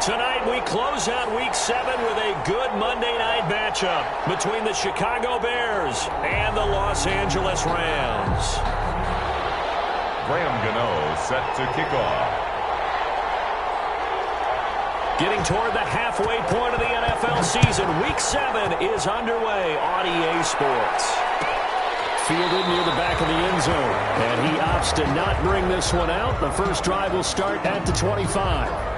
Tonight we close out Week 7 with a good Monday night matchup between the Chicago Bears and the Los Angeles Rams. Graham Gano set to kick off. Getting toward the halfway point of the NFL season, Week 7 is underway on EA Sports. Fielded near the back of the end zone, and he opts to not bring this one out. The first drive will start at the 25.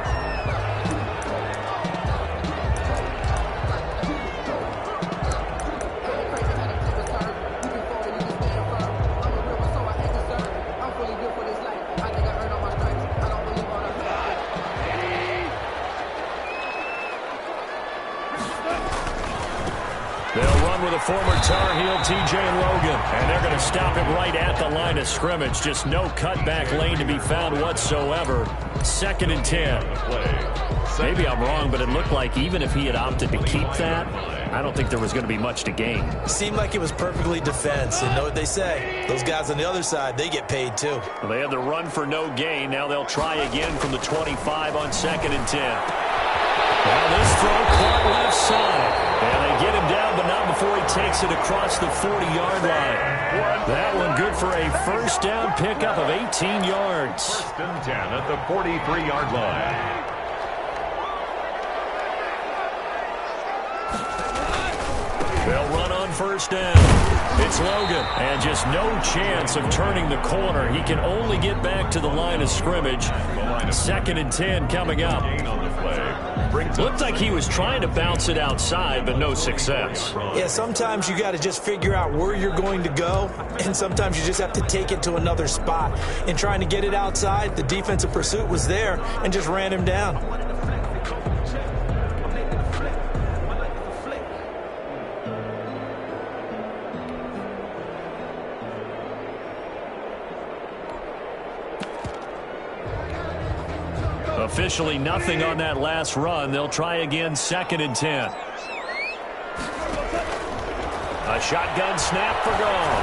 With a former Tar Heel, TJ Logan. And they're going to stop him right at the line of scrimmage. Just no cutback lane to be found whatsoever. 2nd and 10. Maybe I'm wrong, but it looked like even if he had opted to keep that, I don't think there was going to be much to gain. Seemed like it was perfectly defense. And know what they say? Those guys on the other side, they get paid too. Well, they had the run for no gain. Now they'll try again from the 25 on 2nd and 10. Now this throw caught left side. And they get him down, but not before he takes it across the 40-yard line. That one good for a first down pickup of 18 yards. 1st and 10 at the 43-yard line. They'll run on first down. It's Logan, and just no chance of turning the corner. He can only get back to the line of scrimmage. 2nd and 10 coming up. Looked like he was trying to bounce it outside, but no success. Yeah, sometimes you got to just figure out where you're going to go, and sometimes you just have to take it to another spot. In trying to get it outside, the defensive pursuit was there and just ran him down. Officially nothing on that last run. They'll try again 2nd and 10. A shotgun snap for gone.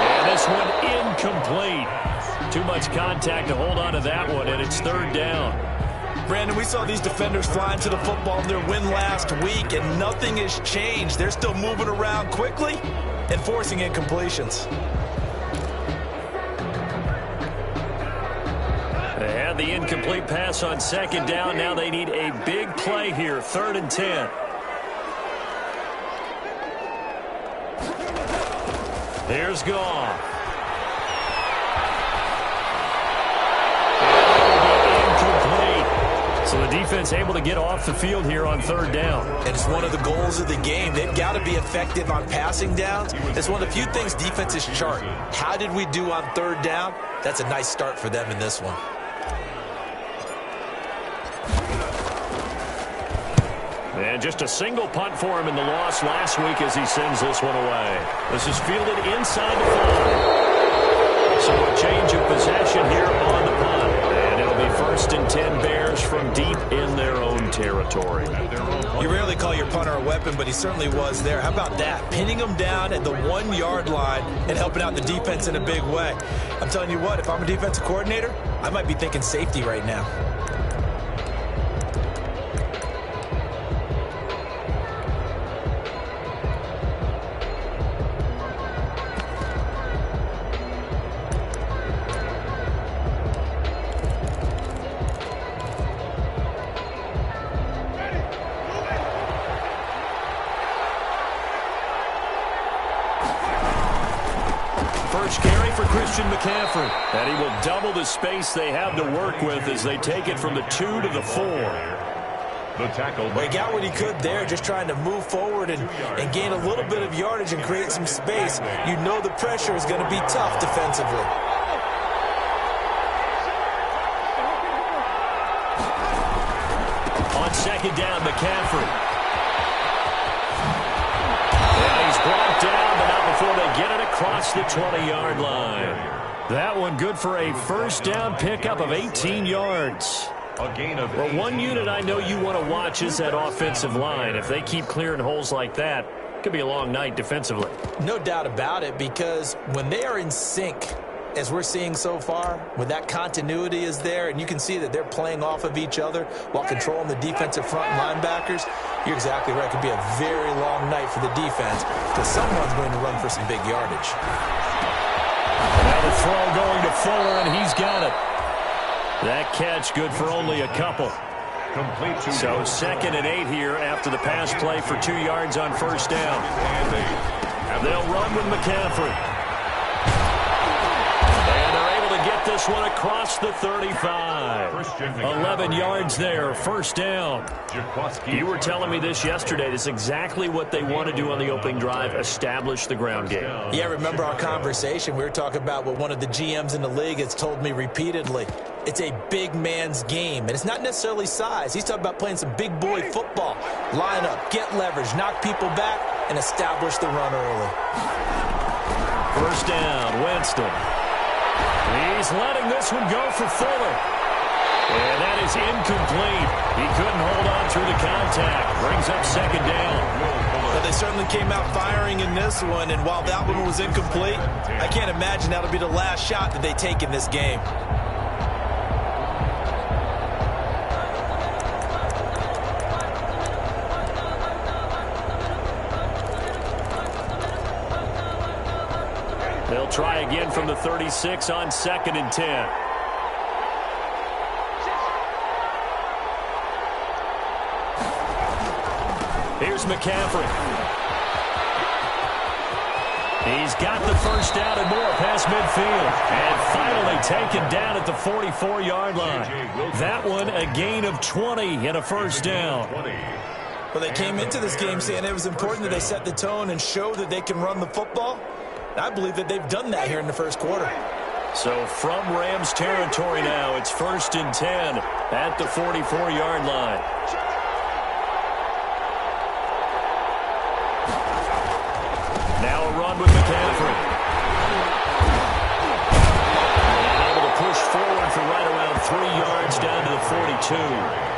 And this one incomplete. Too much contact to hold on to that one, and it's 3rd down. Brandon, we saw these defenders flying to the football in their win last week, and nothing has changed. They're still moving around quickly and forcing incompletions. They had the incomplete pass on 2nd down. Now they need a big play here, 3rd and 10. Here's Goff. Incomplete. So the defense able to get off the field here on 3rd down. And it's one of the goals of the game. They've got to be effective on passing downs. It's one of the few things defenses chart. How did we do on 3rd down? That's a nice start for them in this one. And just a single punt for him in the loss last week as he sends this one away. This is fielded inside the 5. So a change of possession here on the punt. And it'll be 1st and 10 Bears from deep in their own territory. You rarely call your punter a weapon, but he certainly was there. How about that? Pinning him down at the 1-yard line and helping out the defense in a big way. I'm telling you what, if I'm a defensive coordinator, I might be thinking safety right now. First carry for Christian McCaffrey. And he will double the space they have to work with as they take it from the 2 to the 4. The tackle. Well, he got what he could there, just trying to move forward and gain a little bit of yardage and create some space. You know the pressure is going to be tough defensively. On 2nd down, McCaffrey. He's brought down, but not before they get it across the 20-yard line. That one good for a first down pickup of 18 yards. A gain of Well, one unit I know you want to watch is that offensive line. If they keep clearing holes like that, it could be a long night defensively. No doubt about it, because when they are in sync, as we're seeing so far, when that continuity is there and you can see that they're playing off of each other while controlling the defensive front and linebackers, you're exactly right. It could be a very long night for the defense because someone's going to run for some big yardage. Now the throw going to Fuller, and he's got it. That catch good for only a couple. So 2nd and 8 here after the pass play for 2 yards on first down. They'll run with McCaffrey. And they're able to get this one across the 35. 11 yards there, first down. You were telling me this yesterday. This is exactly what they want to do on the opening drive, establish the ground game. Yeah, remember our conversation? We were talking about what one of the GMs in the league has told me repeatedly. It's a big man's game, and it's not necessarily size. He's talking about playing some big boy football. Line up, get leverage, knock people back, and establish the run early. First down, Winston. He's letting this one go for Fuller. And that is incomplete. He couldn't hold on through the contact. Brings up 2nd down. But they certainly came out firing in this one, and while that one was incomplete, I can't imagine that'll be the last shot that they take in this game. They'll try again from the 36 on 2nd and 10. Here's McCaffrey. He's got the first down and more past midfield. And finally taken down at the 44-yard line. That one a gain of 20 and a first down. Well, they came into this game saying it was important that they set the tone and show that they can run the football. I believe that they've done that here in the first quarter. So from Rams territory now, it's 1st and 10 at the 44-yard line. Now a run with McCaffrey. And able to push forward for right around 3 yards down to the 42.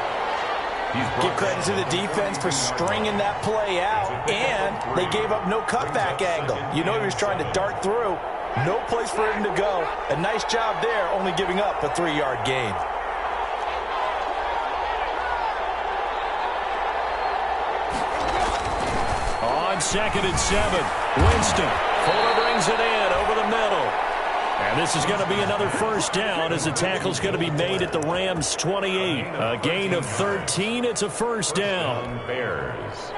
Give credit to the defense for stringing that play out, and they gave up no cutback angle. You know he was trying to dart through. No place for him to go. A nice job there, only giving up a 3-yard gain. On 2nd and 7, Winston. Fuller brings it in over the middle. And this is going to be another first down as the tackle's going to be made at the Rams' 28. A gain of 13. It's a first down. Bears.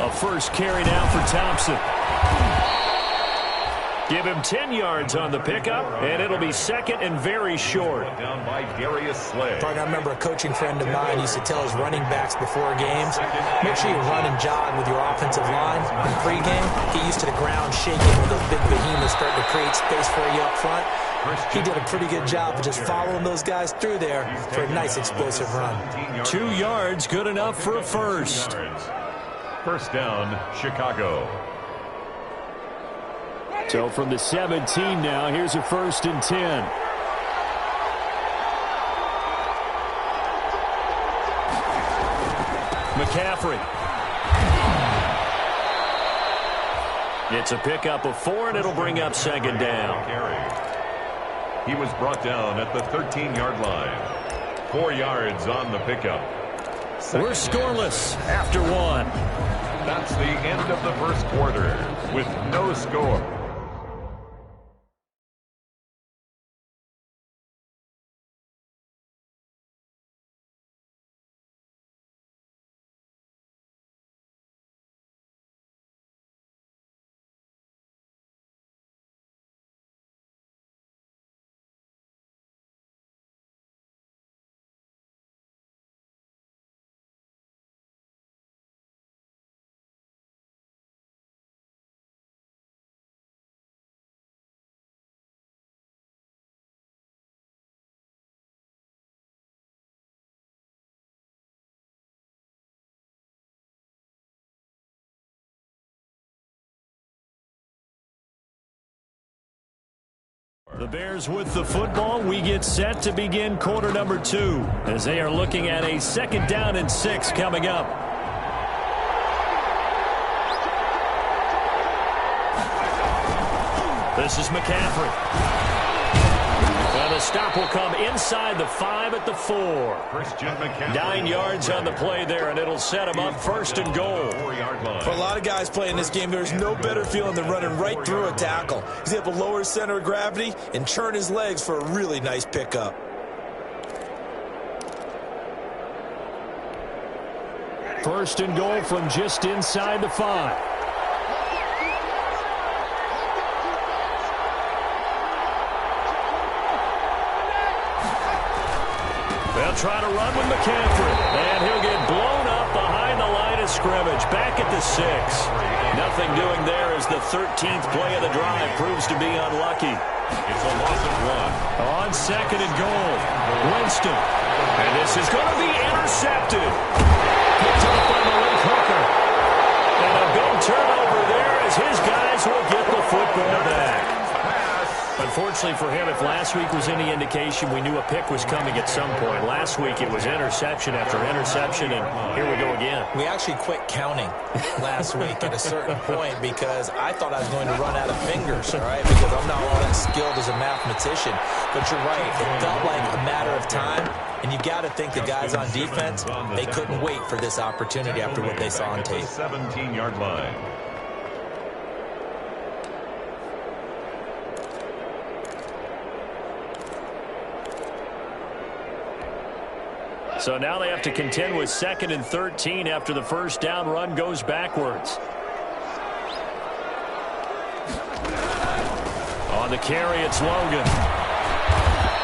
A first carry now for Thompson. Give him 10 yards on the pickup, and it'll be 2nd and very short. Down by Darius Slay. I remember a coaching friend of mine used to tell his running backs before games, make sure you run and jog with your offensive line in pregame. Get used to the ground shaking when those big behemoths starting to create space for you up front. He did a pretty good job of just following those guys through there for a nice explosive run. 2 yards, good enough for a first. First down, Chicago. So from the 17 now, here's a 1st and 10. McCaffrey. It's a pickup of 4, and it'll bring up 2nd down. He was brought down at the 13-yard line. 4 yards on the pickup. We're scoreless after 1. That's the end of the first quarter with no score. The Bears with the football. We get set to begin quarter number 2 as they are looking at a 2nd down and 6 coming up. This is McCaffrey. And the stop will come inside the 5 at the 4. 9 yards on the play there, and it'll set him up 1st and goal. For a lot of guys playing this game, there's no better feeling than running right through a tackle. He's able to lower his center of gravity and churn his legs for a really nice pickup. First and goal from just inside the 5. They'll try to run with McCaffrey, and he'll get blown up behind the line of scrimmage. Back at the 6. Nothing doing there as the 13th play of the drive proves to be unlucky. It's a loss of 1. On 2nd and goal, Winston. And this is going to be intercepted. Picked up by Malik Hooker. And a big turnover there as his guys will get the football back. Unfortunately for him, if last week was any indication, we knew a pick was coming at some point. Last week it was interception after interception, and here we go again. We actually quit counting last week at a certain point because I thought I was going to run out of fingers, all right, because I'm not all that skilled as a mathematician. But you're right, it felt like a matter of time, and you got to think the guys on defense, they couldn't wait for this opportunity after what they saw on tape. 17-yard line. So now they have to contend with 2nd and 13 after the first down run goes backwards. On the carry, it's Logan.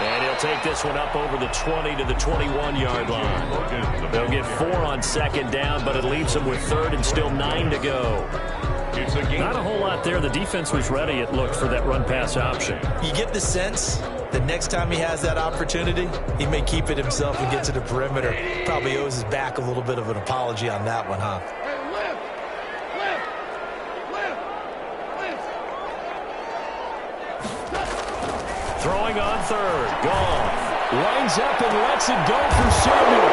And he'll take this one up over the 20 to the 21-yard line. They'll get 4 on 2nd down, but it leaves them with 3rd and still 9 to go. Not a whole lot there. The defense was ready, it looked, for that run-pass option. You get the sense that next time he has that opportunity, he may keep it himself and get to the perimeter. Probably owes his back a little bit of an apology on that one, huh? Throwing on 3rd. Goff winds up and lets it go for Samuel.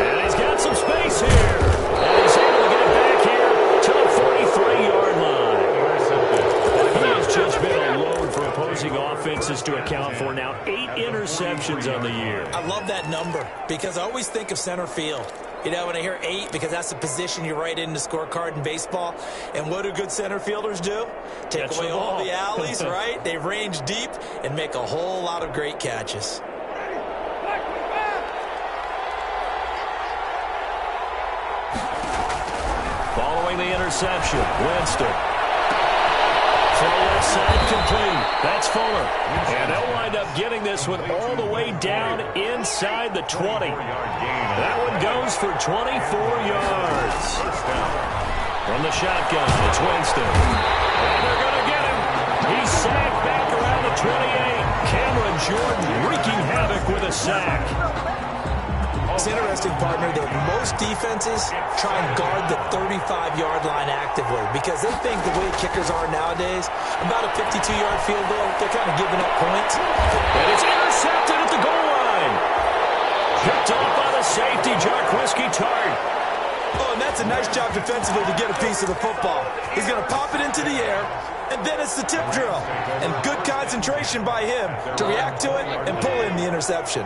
And he's got some space here. And he's able to get it back here to the 43-yard line. He has just been a load for opposing offenses to account for. Now 8 interceptions on the year. I love that number because I always think of center field. You know, when I hear 8, because that's the position you write in the scorecard in baseball. And what do good center fielders do? Take away all the alleys, right? They range deep and make a whole lot of great catches. Following the interception, Winston. Throw left side complete. That's Fuller. And they'll wind up getting this one all the way down inside the 20. That one goes for 24 yards. From the shotgun, it's Winston. And they're going to get him. He's sacked back around the 28. Cameron Jordan wreaking havoc with a sack. It's interesting, partner, that most defenses try and guard the 35-yard line actively because they think the way kickers are nowadays, about a 52-yard field goal, they're kind of giving up points. And it's intercepted at the goal line. Picked off by the safety, Jarquiski Tart. Oh, and that's a nice job defensively to get a piece of the football. He's going to pop it into the air, and then it's the tip drill. And good concentration by him to react to it and pull in the interception.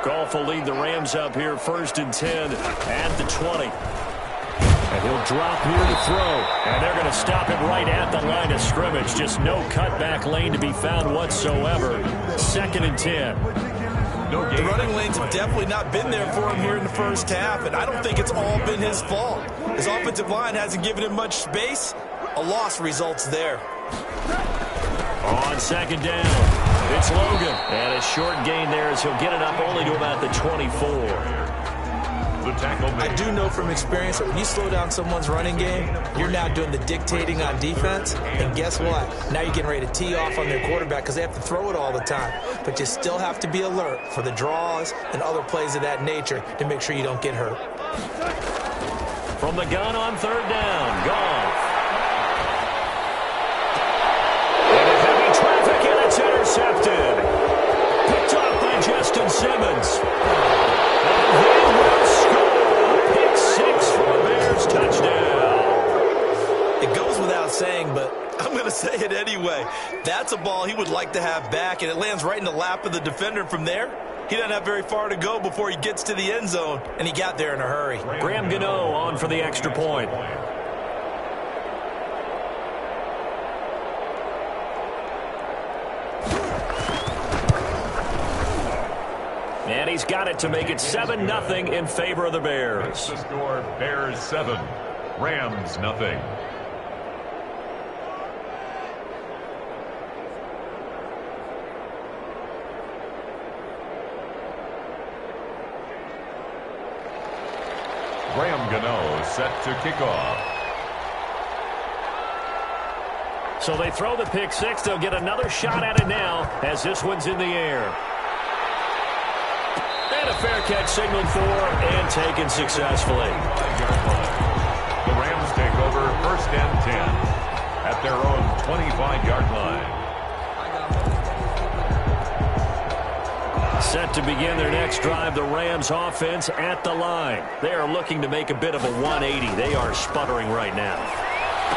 Goff will lead the Rams up here 1st and 10 at the 20. And he'll drop here to throw. And they're going to stop it right at the line of scrimmage. Just no cutback lane to be found whatsoever. 2nd and 10. The running lanes have definitely not been there for him here in the first half, and I don't think it's all been his fault. His offensive line hasn't given him much space. A loss results there. On 2nd down. It's Logan. And a short gain there as he'll get it up only to about the 24. I do know from experience that when you slow down someone's running game, you're now doing the dictating on defense. And guess what? Now you're getting ready to tee off on their quarterback because they have to throw it all the time. But you still have to be alert for the draws and other plays of that nature to make sure you don't get hurt. From the gun on 3rd down, Goff. Justin Simmons. And he will score. Pick 6 for a Bears touchdown. It goes without saying, but I'm going to say it anyway. That's a ball he would like to have back, and it lands right in the lap of the defender from there. He doesn't have very far to go before he gets to the end zone, and he got there in a hurry. Graham Gano on for the extra point. And he's got it to make it 7-0 in favor of the Bears. The score, Bears 7, Rams nothing. Graham Gano set to kick off. So they throw the pick 6. They'll get another shot at it now as this one's in the air. And a fair catch signaled for and taken successfully. The Rams take over 1st and 10 at their own 25-yard line. Set to begin their next drive, the Rams offense at the line. They are looking to make a bit of a 180. They are sputtering right now.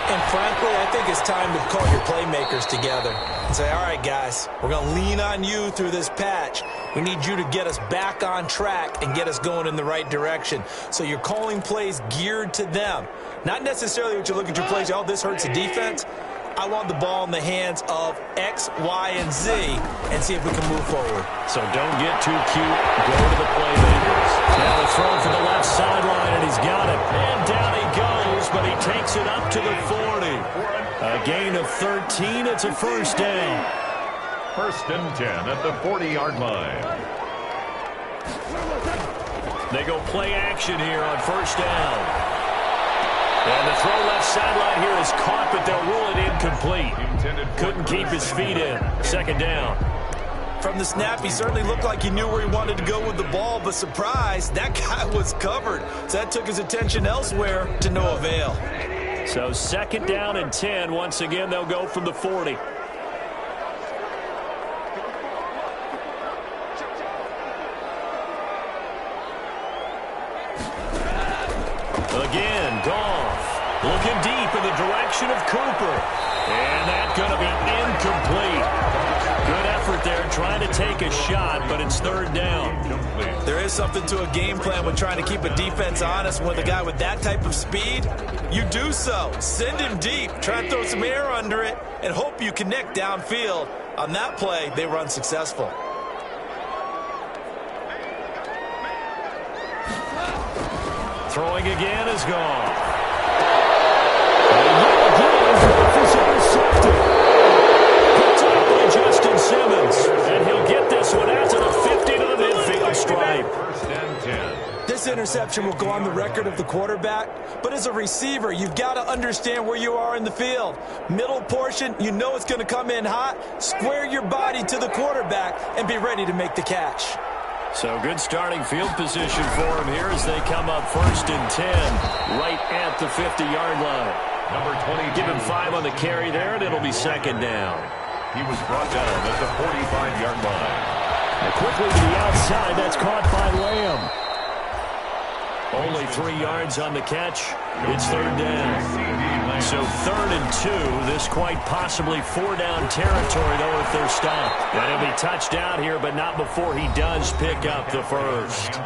And frankly, I think it's time to call your playmakers together and say, all right, guys, we're going to lean on you through this patch. We need you to get us back on track and get us going in the right direction. So you're calling plays geared to them. Not necessarily what you look at your plays, oh, this hurts the defense. I want the ball in the hands of X, Y, and Z and see if we can move forward. So don't get too cute. Go to the playmakers. Now the throw for the left sideline, and he's got it. And down he goes, but he takes it up to the 40. A gain of 13. It's a first down. 1st and 10 at the 40-yard line. They go play action here on first down. And the throw left sideline here is caught, but they'll rule it incomplete. Couldn't keep his feet in. 2nd down. From the snap, he certainly looked like he knew where he wanted to go with the ball, but surprise, that guy was covered. So that took his attention elsewhere to no avail. So 2nd down and 10. Once again, they'll go from the 40. Again, Goff looking deep in the direction of Cooper. And that's going to be incomplete. Good effort there trying to take a shot, but it's 3rd down. There is something to a game plan with trying to keep a defense honest. With a guy with that type of speed, you do so. Send him deep, try and throw some air under it, and hope you connect downfield. On that play, they were unsuccessful. Throwing again is gone. Picked up by Justin Simmons. And he'll get this one out to the 50 to the midfield stripe. 1st and 10. This interception will go on the record of the quarterback, but as a receiver, you've got to understand where you are in the field. Middle portion, you know it's going to come in hot. Square your body to the quarterback and be ready to make the catch. So good starting field position for him here as they come up 1st and 10 right at the 50-yard line. Number 20. Give him 5 on the carry there, and it'll be 2nd down. He was brought down at the 45-yard line. And quickly to the outside, that's caught by Lamb. Only 3 yards on the catch. It's 3rd down. So 3rd and 2. This quite possibly 4-down territory, though, if they're stopped. And he'll be touched down here, but not before he does pick up the first.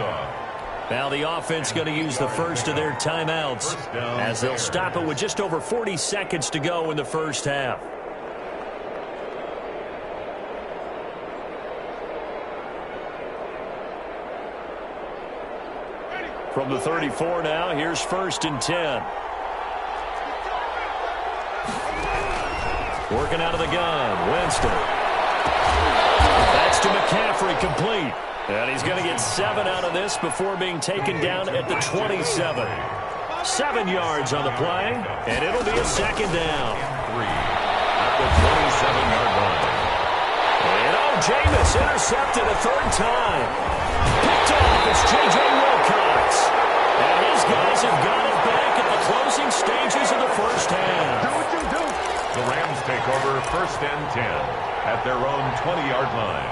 Now the offense going to use the first of their timeouts as they'll stop it with just over 40 seconds to go in the first half. From the 34 now, here's 1st and 10. Working out of the gun, Winston. That's to McCaffrey, complete. And he's going to get 7 out of this before being taken down at the 27. 7 yards on the play, and it'll be a 2nd down. 3 at the 27-yard line. And Jameis intercepted a 3rd time. Picked off, it's J.J. Wilcox. And his guys have got it back at the closing stages of the first half. Do what you do. The Rams take over 1st and 10 at their own 20-yard line.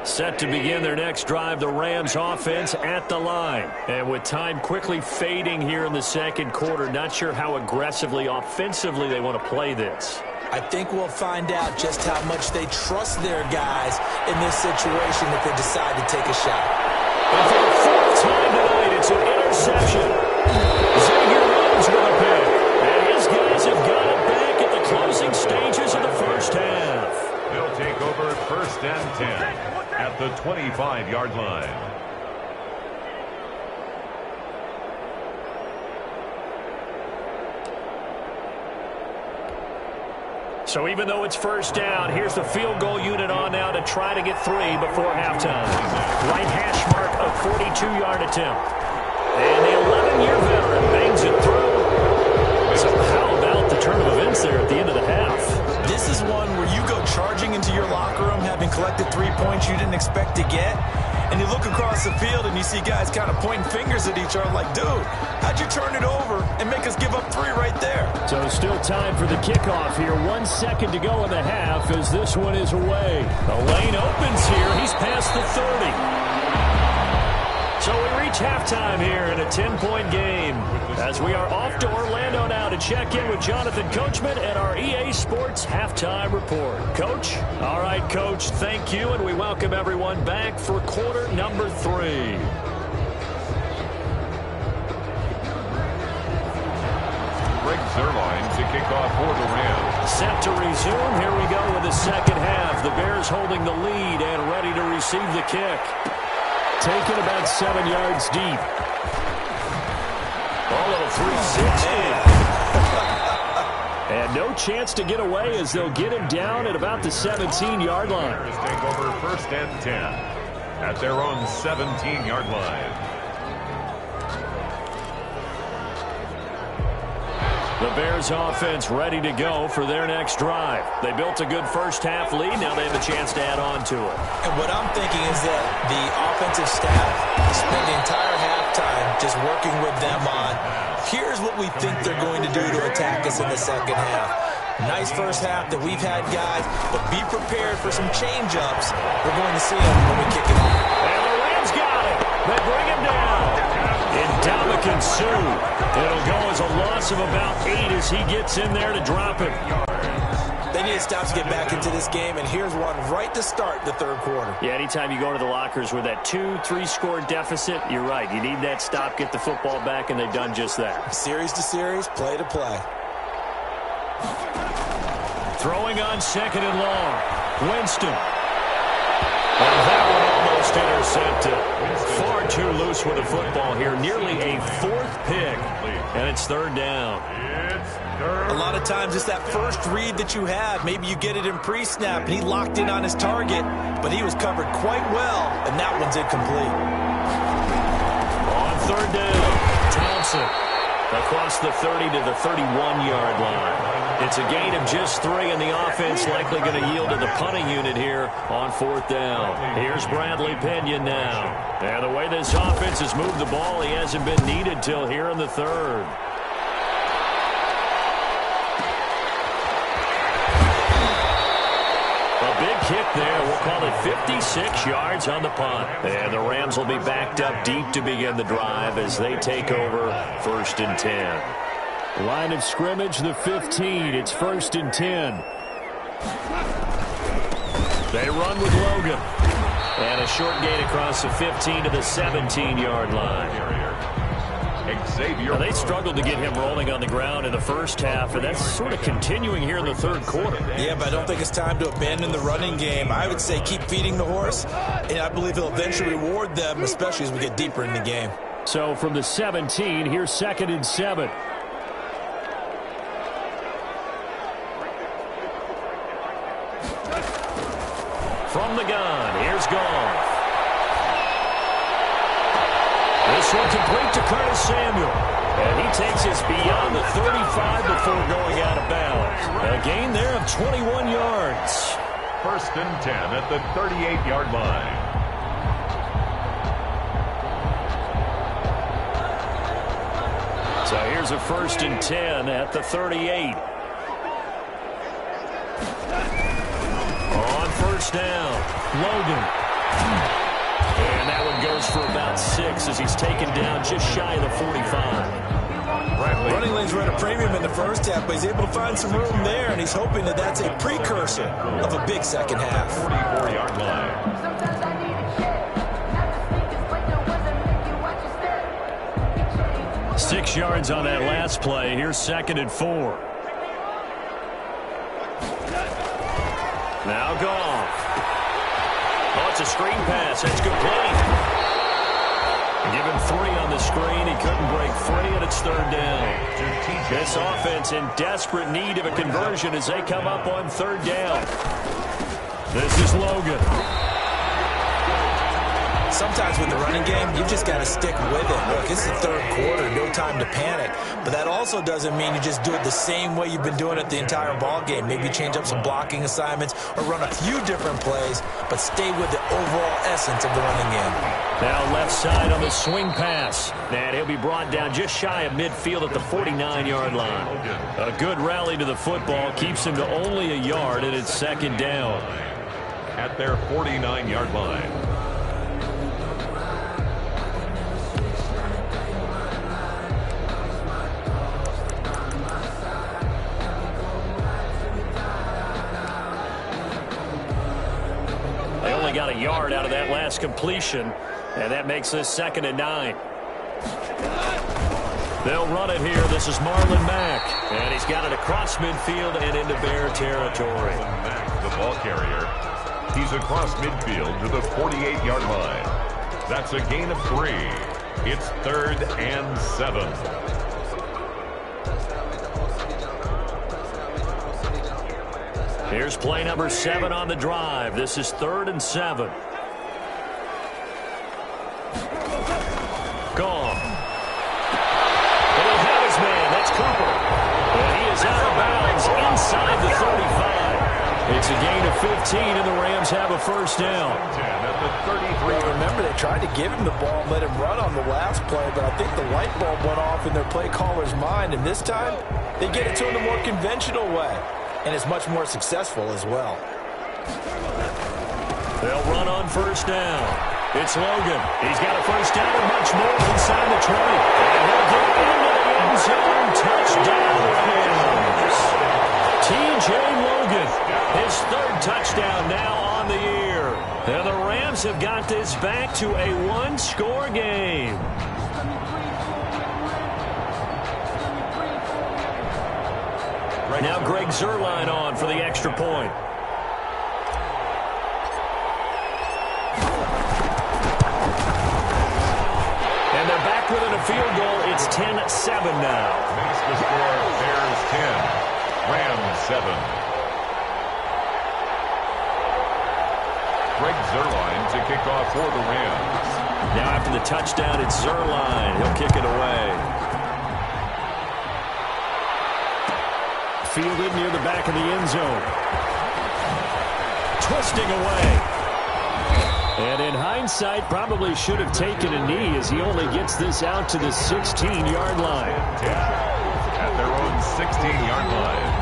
Set to begin their next drive, the Rams offense at the line. And with time quickly fading here in the second quarter, not sure how aggressively, offensively they want to play this. I think we'll find out just how much they trust their guys in this situation if they decide to take a shot. And for the fourth time tonight, it's an interception. Xavier Rhodes with a pick. And his guys have got it back at the closing stages of the first half. They'll take over 1st and 10 at the 25-yard line. So even though it's first down, here's the field goal unit on now to try to get 3 before halftime. Right hash mark, a 42-yard attempt. And the 11-year veteran bangs it through. So how about the turn of events there at the end of the half? This is one where you go charging into your locker room having collected 3 points you didn't expect to get. And you look across the field and you see guys kind of pointing fingers at each other like, dude, how'd you turn it over and make us give up 3 right there? So still time for the kickoff here. 1 second to go in the half as this one is away. The lane opens here. He's past the 30. So we reach halftime here in a 10-point game as we are off to Orlando now to check in with Jonathan Coachman at our EA Sports Halftime Report. Coach? All right, Coach, thank you, and we welcome everyone back for quarter number 3. Greg Zerline to kick off for the Rams. Set to resume. Here we go with the second half. The Bears holding the lead and ready to receive the kick. Taken about 7 yards deep. A little 360. And no chance to get away as they'll get him down at about the 17-yard line. Bears take over 1st and 10 at their own 17-yard line. The Bears offense ready to go for their next drive. They built a good first half lead. Now they have a chance to add on to it. And what I'm thinking is that the offensive staff spent the entire halftime just working with them on, here's what we think they're going to do to attack us in the second half. Nice first half that we've had, guys, but be prepared for some change-ups. We're going to see them when we kick it off. And the Rams got it. They bring him down. Ndamukong Suh. It'll go as a loss of about 8 as he gets in there to drop him. They need to stop to get back into this game, and here's one right to start the third quarter. Yeah, anytime you go to the lockers with that 2-3 score deficit, you're right. You need that stop, get the football back, and they've done just that. Series to series, play to play. Throwing on 2nd and long. Winston. And that one almost intercepted. Far too loose with the football here. Nearly a 4th pick. And it's 3rd down. A lot of times it's that first read that you have. Maybe you get it in pre-snap, and he locked in on his target, but he was covered quite well, and that one's incomplete. On 3rd down, Thompson across the 30 to the 31-yard line. It's a gain of just 3, and the offense likely going to yield to the punting unit here on 4th down. Here's Bradley Pinion now. And the way this offense has moved the ball, he hasn't been needed till here in the 3rd. A big kick there. We'll call it 56 yards on the punt. And the Rams will be backed up deep to begin the drive as they take over 1st and 10. Line of scrimmage, the 15. It's 1st and 10. They run with Logan. And a short gain across the 15 to the 17-yard line. Xavier. Now, they struggled to get him rolling on the ground in the first half, and that's sort of continuing here in the 3rd quarter. Yeah, but I don't think it's time to abandon the running game. I would say keep feeding the horse, and I believe he'll eventually reward them, especially as we get deeper in the game. So from the 17, here's 2nd and 7. From the gun, here's Goff. This one complete to Curtis Samuel. And he takes us beyond the 35 before going out of bounds. A gain there of 21 yards. 1st and 10 at the 38-yard line. So here's a 1st and 10 at the 38. On 1st down, Logan. And that one goes for about 6 as he's taken down just shy of the 45. Running lanes were at a premium in the first half, but he's able to find some room there, and he's hoping that that's a precursor of a big second half. 44-yard line. 6 yards on that last play. Here's 2nd and 4. Now Goff. Oh, it's a screen pass. That's complete. Give him 3 on the screen. He couldn't break free, and it's 3rd down. This offense in desperate need of a conversion as they come up on 3rd down. This is Logan. Sometimes with the running game, you just got to stick with it. Look, it's the 3rd quarter, no time to panic. But that also doesn't mean you just do it the same way you've been doing it the entire ball game. Maybe change up some blocking assignments or run a few different plays, but stay with the overall essence of the running game. Now left side on the swing pass. And he'll be brought down just shy of midfield at the 49-yard line. A good rally to the football keeps him to only a yard, and it's 2nd down. At their 49-yard line. They only got a yard out of that last completion, and that makes this 2nd and 9. They'll run it here. This is Marlon Mack, and he's got it across midfield and into Bear territory. Mack, the ball carrier. He's across midfield to the 48-yard line. That's a gain of 3. It's 3rd and 7. Here's play number 7 on the drive. This is 3rd and 7. Gone. And he'll have his man. That's Cooper. And he is out of bounds inside the 35. It's a gain of 15, and the Rams have a 1st down. Remember, they tried to give him the ball and let him run on the last play, but I think the light bulb went off in their play caller's mind, and this time they get it to him the more conventional way. And it's much more successful as well. They'll run on 1st down. It's Logan. He's got a 1st down and much more inside the 20. And he'll get into the end zone. Touchdown, Rams. T.J. Logan, his 3rd touchdown now on the year. And the Rams have got this back to a 1-score game. Now Greg Zuerlein on for the extra point. And they're back within a field goal. It's 10-7 now. Makes the score Bears 10, Rams 7. Greg Zuerlein to kick off for the Rams. Now after the touchdown, it's Zuerlein. He'll kick it away. Fielded near the back of the end zone. Twisting away. And in hindsight, probably should have taken a knee as he only gets this out to the 16-yard line. At their own 16-yard line.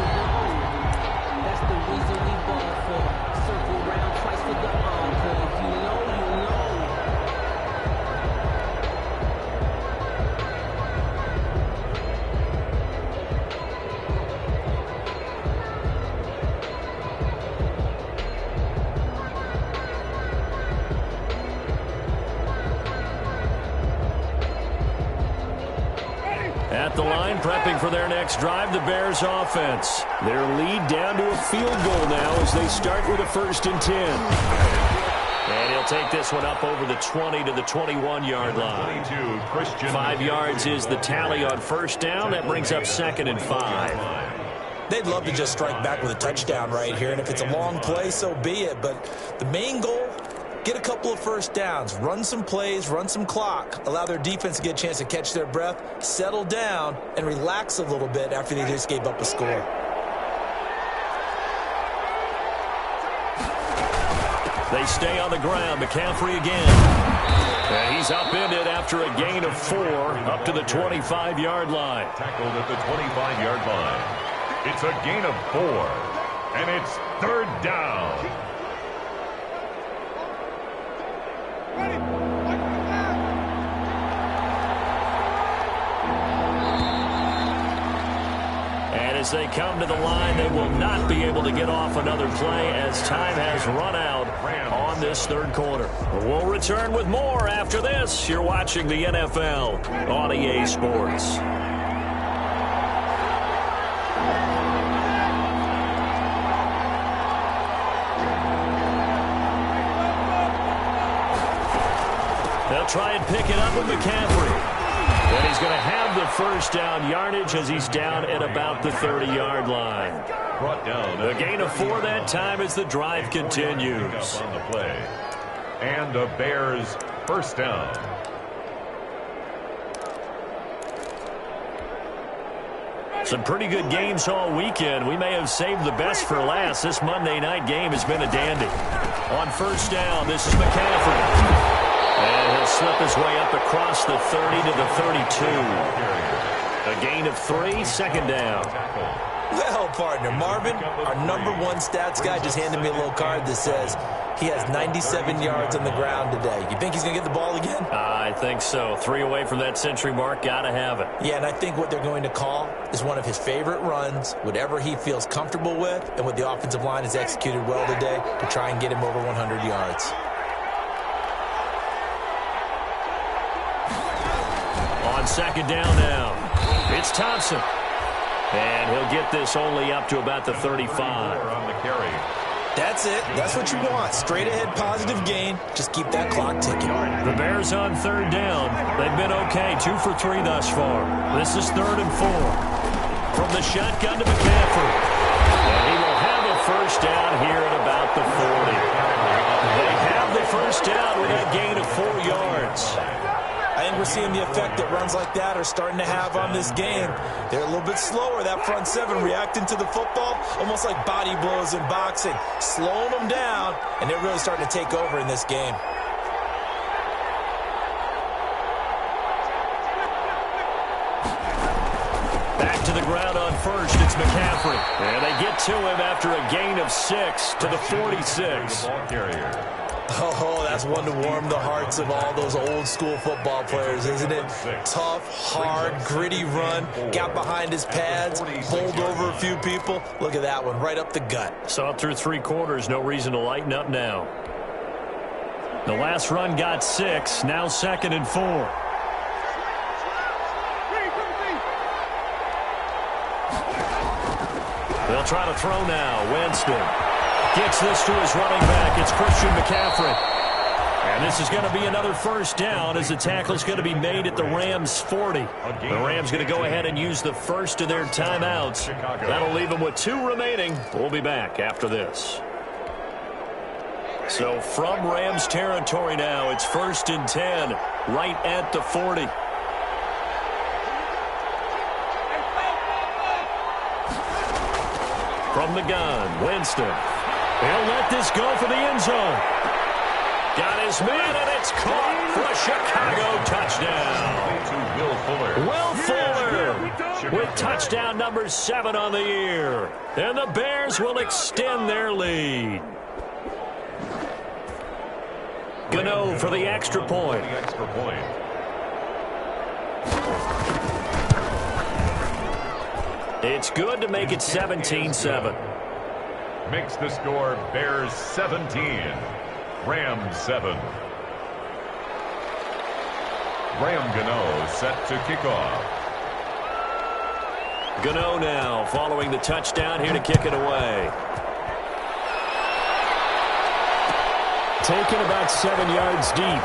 That's the reason we ball for. Circle round twice for the encore. If you know, you know. At the line, prepping for their next drive, the Bears offense. Their lead down to a field goal now as they start with a 1st and 10. And he'll take this one up over the 20 to the 21-yard line. 5 yards is the tally on 1st down. That brings up 2nd and 5. They'd love to just strike back with a touchdown right here, and if it's a long play, so be it. But the main goal, get a couple of 1st downs, run some plays, run some clock, allow their defense to get a chance to catch their breath, settle down, and relax a little bit after they just gave up a score. They stay on the ground. McCaffrey again. And he's upended after a gain of 4 up to the 25-yard line. Tackled at the 25-yard line. It's a gain of 4, and it's 3rd down. And as they come to the line, they will not be able to get off another play as time has run out on this third quarter. We'll return with more after this. You're watching the NFL on EA Sports. They'll try and pick it up with McCaffrey. And he's going to have the first down yardage as he's down at about the 30-yard line. Brought down. A gain of 4 that time as the drive continues. On the play. And a Bears first down. Some pretty good games all weekend. We may have saved the best for last. This Monday night game has been a dandy. On first down, this is McCaffrey. And he'll slip his way up across the 30 to the 32. A gain of 3, second down. Well, partner, Marvin, our #1 stats guy just handed me a little card that says he has 97 yards on the ground today. You think he's going to get the ball again? I think so. 3 away from that century mark. Got to have it. Yeah, and I think what they're going to call is one of his favorite runs, whatever he feels comfortable with, and what the offensive line has executed well today to try and get him over 100 yards. On second down now, it's Thompson. And he'll get this only up to about the 35. On the carry. That's it. That's what you want. Straight ahead, positive gain. Just keep that clock ticking. The Bears on third down. They've been okay. 2 for 3 thus far. This is 3rd and 4. From the shotgun to McCaffrey. And he will have a first down here at about the 40. They have the first down with a gain of 4 yards. I think we're seeing the effect that runs like that are starting to have on this game. They're a little bit slower, that front 7, reacting to the football, almost like body blows in boxing, slowing them down, and they're really starting to take over in this game. Back to the ground on first, it's McCaffrey. And they get to him after a gain of 6 to the 46. Ball carrier. Oh, that's one to warm the hearts of all those old school football players, isn't it? Tough, hard, gritty run, got behind his pads, bowled over a few people. Look at that one, right up the gut. Saw it through 3 quarters, no reason to lighten up now. The last run got 6, now 2nd and 4. They'll try to throw now, Winston. Gets this to his running back. It's Christian McCaffrey. And this is going to be another first down as the tackle's going to be made at the Rams' 40. The Rams going to go ahead and use the first of their timeouts. That'll leave them with 2 remaining. We'll be back after this. So from Rams territory now, it's 1st and 10, right at the 40. From the gun, Winston. He'll let this go for the end zone. Got his man, and it's caught for a Chicago touchdown. Will Fuller with touchdown number 7 on the year. And the Bears will extend their lead. Gano for the extra point. It's good to make it 17-7. Makes the score Bears 17, Rams 7. Graham Gano set to kick off. Gano now following the touchdown here to kick it away. Taken about 7 yards deep.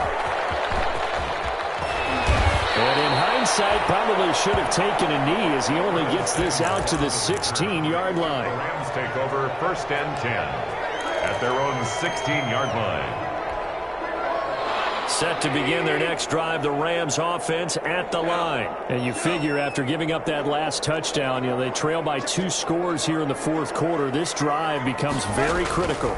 And in hindsight, probably should have taken a knee as he only gets this out to the 16-yard line. The Rams take over 1st and 10 at their own 16-yard line. Set to begin their next drive, the Rams offense at the line. And you figure after giving up that last touchdown, they trail by 2 scores here in the 4th quarter. This drive becomes very critical.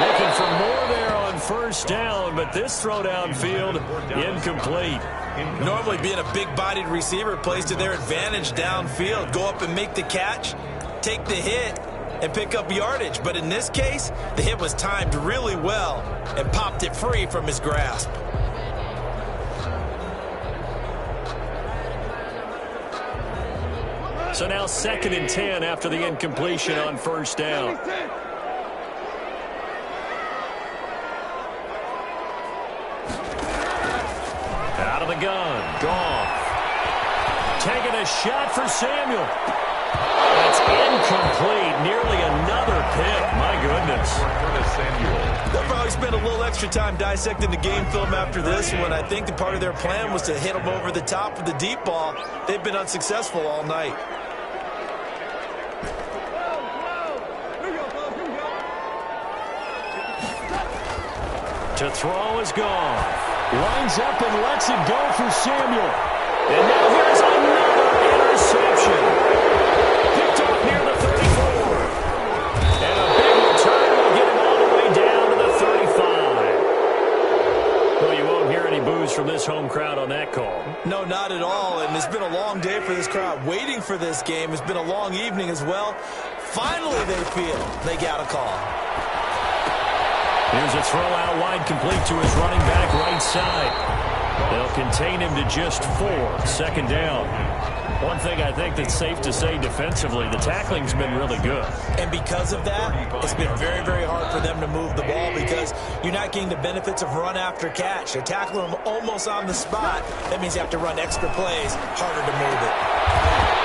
Looking for more there on first down, but this throw downfield incomplete. Normally being a big-bodied receiver plays to their advantage downfield. Go up and make the catch, take the hit, and pick up yardage. But in this case, the hit was timed really well and popped it free from his grasp. So now 2nd and 10 after the incompletion on first down. Out of the gun, Goff. Taking a shot for Samuel. That's incomplete. Nearly another pick. My goodness. They'll probably spend a little extra time dissecting the game film after this one. I think the part of their plan was to hit them over the top with the deep ball. They've been unsuccessful all night. To throw is Goff. Lines up and lets it go for Samuel. And now here's another interception. Picked up near the 34. And a big return will get him all the way down to the 35. Well, you won't hear any boos from this home crowd on that call. No, not at all. And it's been a long day for this crowd waiting for this game. It's been a long evening as well. Finally, they feel they got a call. Here's a throw out wide, complete to his running back right side. They'll contain him to just 4. 2nd down. One thing I think that's safe to say defensively, the tackling's been really good. And because of that, it's been very, very hard for them to move the ball because you're not getting the benefits of run after catch. They're tackling them almost on the spot. That means you have to run extra plays, harder to move it.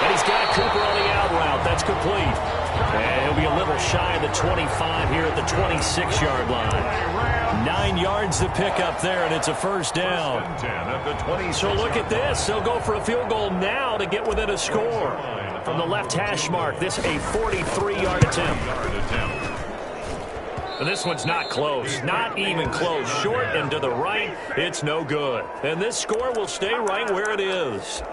And he's got Cooper on the out route. That's complete. And he'll be a little shy of the 25 here at the 26-yard line. 9 yards to pick up there, and it's a first down. So look at this. They'll go for a field goal now to get within a score. From the left hash mark, this a 43-yard attempt. And this one's not close. Not even close. Short and to the right, it's no good. And this score will stay right where it is.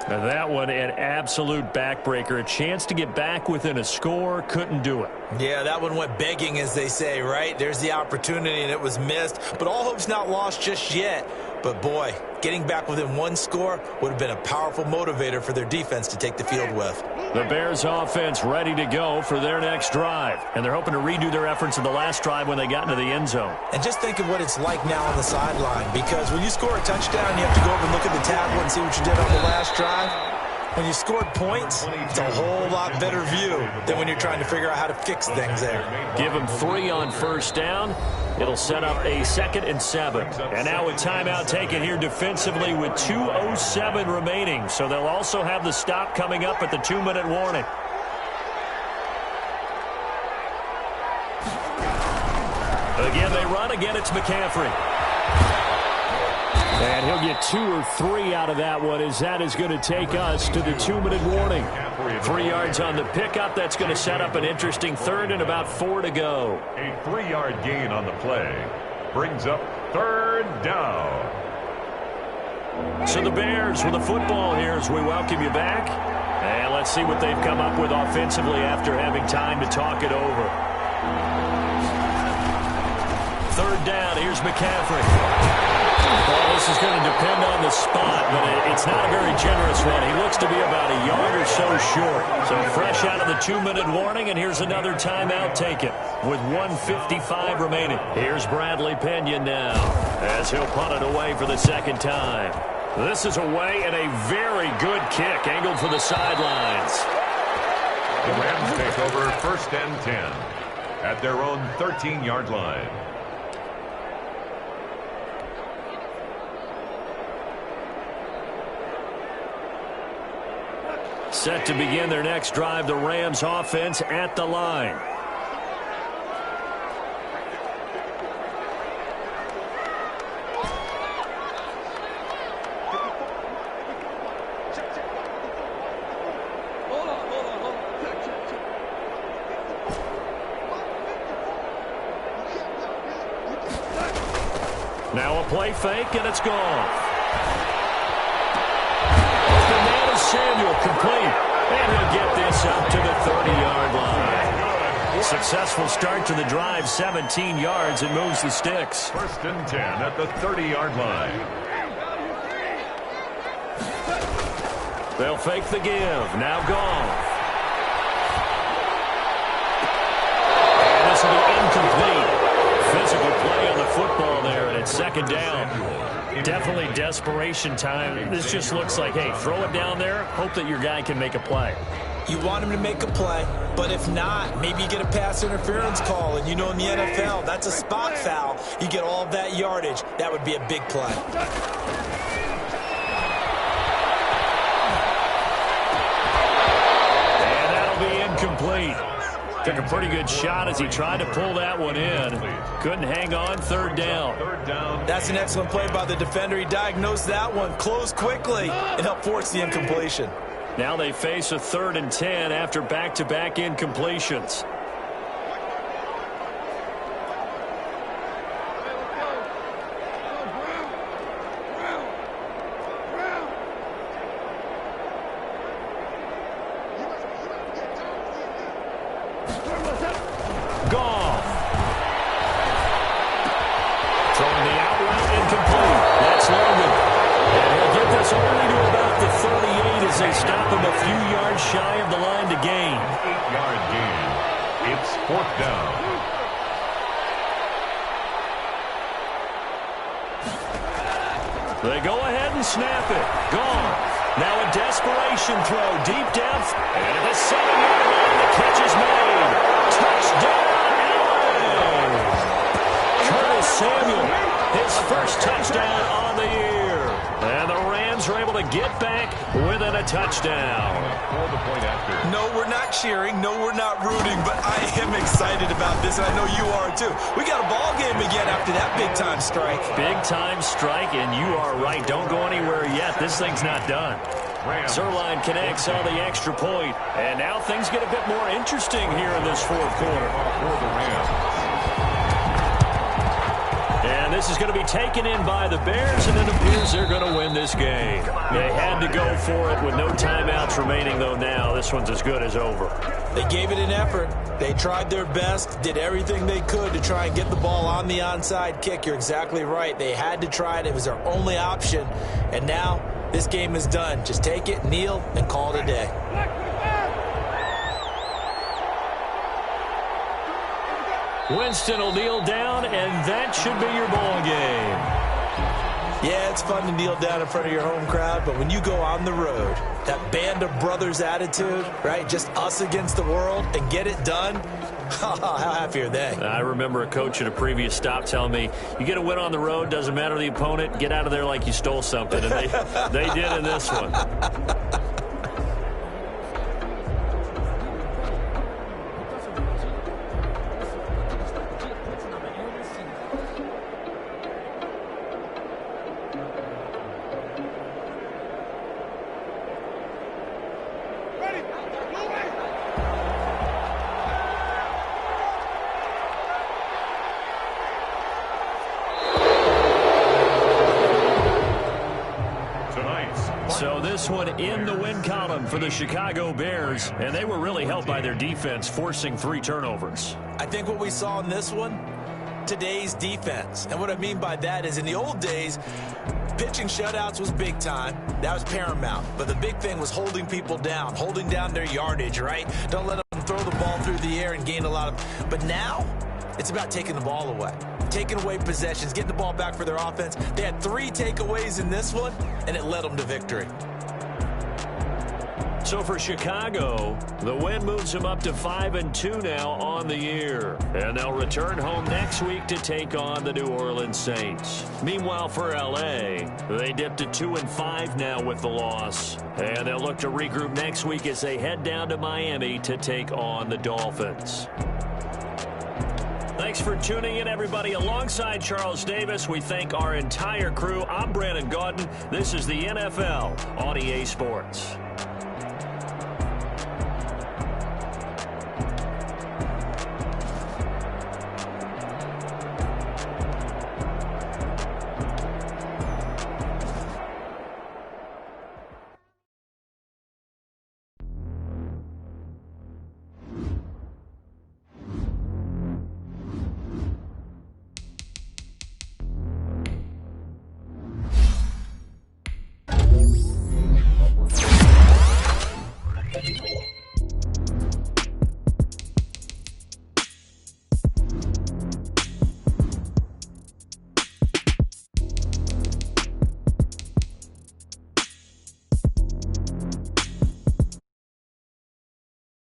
Now that one, an absolute backbreaker. A chance to get back within a score, couldn't do it. Yeah, that one went begging, as they say, right? There's the opportunity, and it was missed. But all hope's not lost just yet. But, boy, getting back within 1 score would have been a powerful motivator for their defense to take the field with. The Bears offense ready to go for their next drive. And they're hoping to redo their efforts in the last drive when they got into the end zone. And just think of what it's like now on the sideline. Because when you score a touchdown, you have to go over and look at the tablet and see what you did on the last drive. When you scored points, it's a whole lot better view than when you're trying to figure out how to fix things there. Give them 3 on first down. It'll set up a 2nd and 7. And now a timeout taken here defensively with 2:07 remaining. So they'll also have the stop coming up at the 2-minute warning. Again, they run. Again, it's McCaffrey. And he'll get 2 or 3 out of that one, as that is going to take us to the 2-minute warning. 3 yards on the pickup. That's going to set up an interesting 3rd and about 4 to go. A 3-yard gain on the play brings up 3rd down. So the Bears with the football here as we welcome you back. And let's see what they've come up with offensively after having time to talk it over. 3rd down. Here's McCaffrey. Well, this is going to depend on the spot, but it's not a very generous one. He looks to be about a yard or so short. So fresh out of the 2-minute warning, and here's another timeout taken with 1:55 remaining. Here's Bradley Pinion now as he'll punt it away for the 2nd time. This is away and a very good kick angled for the sidelines. The Rams take over 1st and 10 at their own 13-yard line. Set to begin their next drive, the Rams offense at the line. Now a play fake, and it's gone. Samuel complete, and he'll get this up to the 30-yard line. Successful start to the drive, 17 yards, and moves the sticks. 1st and 10 at the 30-yard line. They'll fake the give. Now Goff. second down. Definitely desperation time. This just looks like, hey, throw it down there, hope that your guy can make a play. You want him to make a play, but if not, maybe you get a pass interference call, and you know in the NFL, that's a spot foul. You get all of that yardage. That would be a big play. And that'll be incomplete. Took a pretty good shot as he tried to pull that one in. Couldn't hang on, third down. That's an excellent play by the defender. He diagnosed that one, closed quickly, and helped force the incompletion. Now they face a 3rd and 10 after back-to-back incompletions. Gone. Throwing the out route incomplete. That's Logan. And he'll get this only to about the 38 as they stop him a few yards shy of the line to gain. 8-yard gain. It's 4th down. They go ahead and snap it. Gone. Now a desperation throw. Deep depth. And at the 7-yard line, the catch is made. Touchdown, LA! Curtis Samuel, his first touchdown on the year. And the Rams are able to get back within a touchdown. No, we're not cheering. No, we're not rooting. But I am excited about this, and I know you are too. We got a ball game again after that big-time strike. Big-time strike, and you are right. Don't go anywhere yet. This thing's not done. Zerline connects on the extra point. And now things get a bit more interesting here in this 4th quarter. And this is going to be taken in by the Bears, and it appears they're going to win this game. They had to go for it with no timeouts remaining, though now this one's as good as over. They gave it an effort. They tried their best, did everything they could to try and get the ball on the onside kick. You're exactly right. They had to try it. It was their only option. And now this game is done. Just take it, kneel, and call it a day. Winston will kneel down, and that should be your ball game. Yeah, it's fun to kneel down in front of your home crowd, but when you go on the road, that band of brothers attitude, right, just us against the world, and get it done, how happy are they? I remember a coach at a previous stop telling me, you get a win on the road, doesn't matter the opponent, get out of there like you stole something, and they did in this one. So this one in the win column for the Chicago Bears, and they were really helped by their defense, forcing 3 turnovers. I think what we saw in this one, today's defense. And what I mean by that is in the old days, pitching shutouts was big time. That was paramount. But the big thing was holding people down, holding down their yardage, right? Don't let them throw the ball through the air and gain a lot of... But now, it's about taking the ball away. Taking away possessions, getting the ball back for their offense. They had 3 takeaways in this one, and it led them to victory. So for Chicago, the win moves them up to 5-2 now on the year. And they'll return home next week to take on the New Orleans Saints. Meanwhile, for LA, they dipped to 2-5 now with the loss. And they'll look to regroup next week as they head down to Miami to take on the Dolphins. Thanks for tuning in, everybody. Alongside Charles Davis, we thank our entire crew. I'm Brandon Gaudin. This is the NFL on EA Sports.